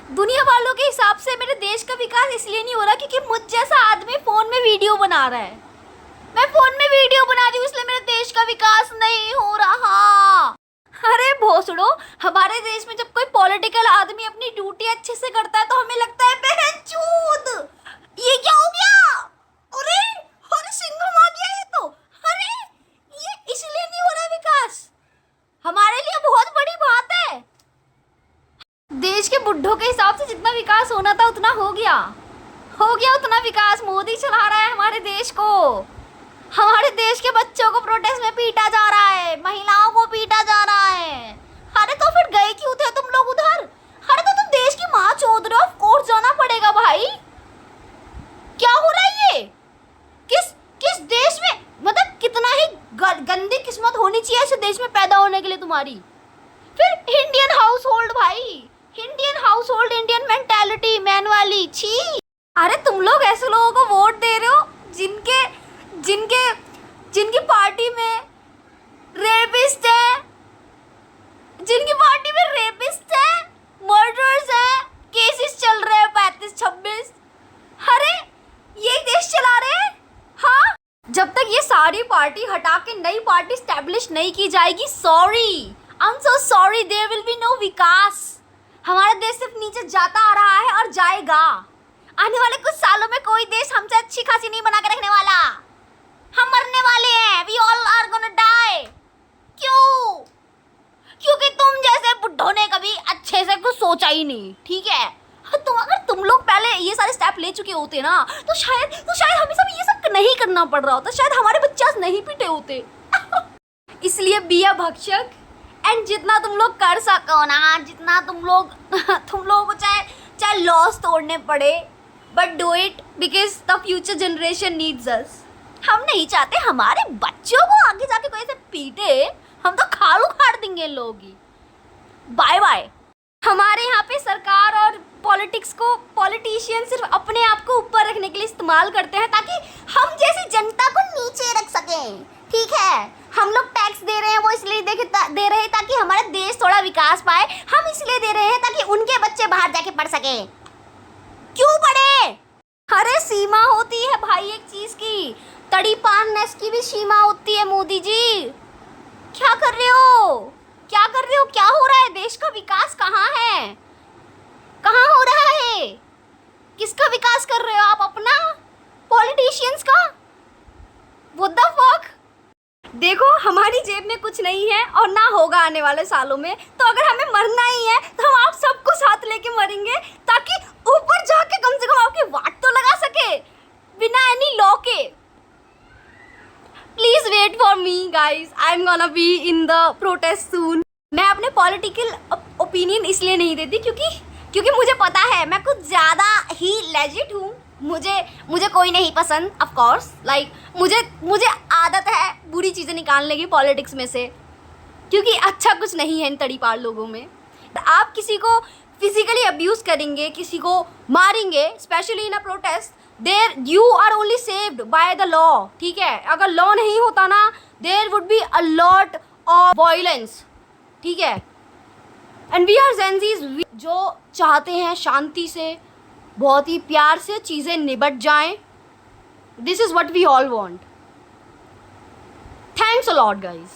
दुनिया वालों के हिसाब से मेरे देश का विकास इसलिए नहीं हो रहा क्योंकि मुझ जैसा आदमी फोन में वीडियो बना रहा है। मैं फोन में वीडियो बना रही हूँ इसलिए मेरे देश का विकास नहीं हो रहा। अरे भोसड़ो, हमारे देश में जब कोई पॉलिटिकल आदमी अपनी ड्यूटी अच्छे से करता है तो हमें लगता है बहनचोद ये क्या हो गया, अरे अरे सिंघम आ गया ये तो, अरे ये इसलिए नहीं हो रहा विकास, हमारे लिए बहुत बड़ी बात है। देश के बुड्ढों के हिसाब से जितना विकास होना था उतना हो गया उतना विकास मोदी चला रहा है हमारे देश को। हमारे देश के बच्चों को प्रोटेस्ट में पीटा जा रहा है, महिलाओं को पीटा जा रहा है। अरे तो फिर गए क्यों थे तुम लोग उधर? अरे तो तुम देश की माँ चोद रहे हो, ऑफ कोर्स जाना पड़ेगा भाई। क्या हो रहा है ये? किस देश में, मतलब कितना ही गंदी किस्मत होनी चाहिए ऐसे देश में पैदा होने के लिए तुम्हारी। फिर इंडियन हाउस होल्ड भाई, Indian house hold, Indian mentality man वाली, छी। अरे तुम लोग ऐसे लोगों को वोट दे रहे हो जिनकी पार्टी में रेपिस्ट है, मर्डर्स हैं, केसेस चल रहे हैं 35-26। अरे ये देश चला रहे हैं। हाँ, जब तक ये सारी पार्टी हटा के नई पार्टी स्टैब्लिश नहीं की जाएगी, sorry, I am so sorry, there will be no vikas. हमारा देश सिर्फ नीचे जाता आ रहा है और जाएगा। आने वाले कुछ सालों में कोई देश हमसे अच्छी खासी नहीं बना के रखने वाला। हम मरने वाले हैं, we all are gonna die. क्यों? क्योंकि तुम जैसे बुड्ढों ने कभी अच्छे से कुछ सोचा ही नहीं, ठीक है। अगर तुम लोग पहले ये सारे स्टेप ले चुके होते ना तो शायद हमें सब ये सब नहीं करना पड़ रहा होता, शायद हमारे बच्चे आज नहीं पीटे होते। इसलिए बिया भक्षक, एंड जितना तुम लोग कर सको ना, जितना तुम लोगों को चाहे लॉस तोड़ने पड़े, but do it because the future generation needs अस। हम नहीं चाहते हमारे बच्चों को आगे जाके कोई ऐसे पीटे, हम तो खाल उखाड़ देंगे इन लोगों की। Bye bye. हमारे यहाँ पे सरकार और पॉलिटिशियन सिर्फ अपने आप को ऊपर रखने के लिए इस्तेमाल करते हैं ताकि हम जैसी जनता को नीचे रख सकें, ठीक है। हम लोग टैक्स दे रहे हैं वो इसलिए दे रहे हैं ताकि हमारा देश थोड़ा विकास पाए, हम इसलिए दे रहे हैं ताकि उनके बच्चे बाहर जाके पढ़ सके। क्यों पढ़े? अरे सीमा होती है भाई एक चीज की, तड़ी पान नस की भी सीमा होती है। मोदी जी क्या कर रहे हो, क्या हो रहा है? देश का विकास कहाँ है, कहाँ हो रहा है? किसका विकास कर रहे हो आप? अपना? पॉलिटिशियंस का? What the fuck? देखो हमारी जेब में कुछ नहीं है और ना होगा आने वाले सालों में, तो अगर हमें मरना ही है तो हम आप सबको साथ लेके मरेंगे ताकि ऊपर जाके कम से कम आपकी वाट तो लगा सके बिना एनी लॉ के। Please wait for me guys, I am gonna be in the protest soon. मैं अपने पॉलिटिकल ओपिनियन इसलिए नहीं देती क्योंकि मुझे पता है मैं कुछ ज़्यादा ही लेजिट हूँ। मुझे कोई नहीं पसंद, ऑफ कोर्स, लाइक मुझे आदत है बुरी चीज़ें निकालने की पॉलिटिक्स में से, क्योंकि अच्छा कुछ नहीं है इन तड़ीपार लोगों में। आप किसी को फिजिकली अब्यूज़ करेंगे, किसी को मारेंगे, specially in a protest, there you are only saved by the law, ठीक है। अगर लॉ नहीं होता ना, there would be a lot of violence, ठीक है। एंड वी आर जेनजीज, जो चाहते हैं शांति से, बहुत ही प्यार से चीज़ें निबट जाएं। This is what we all want. Thanks a lot guys.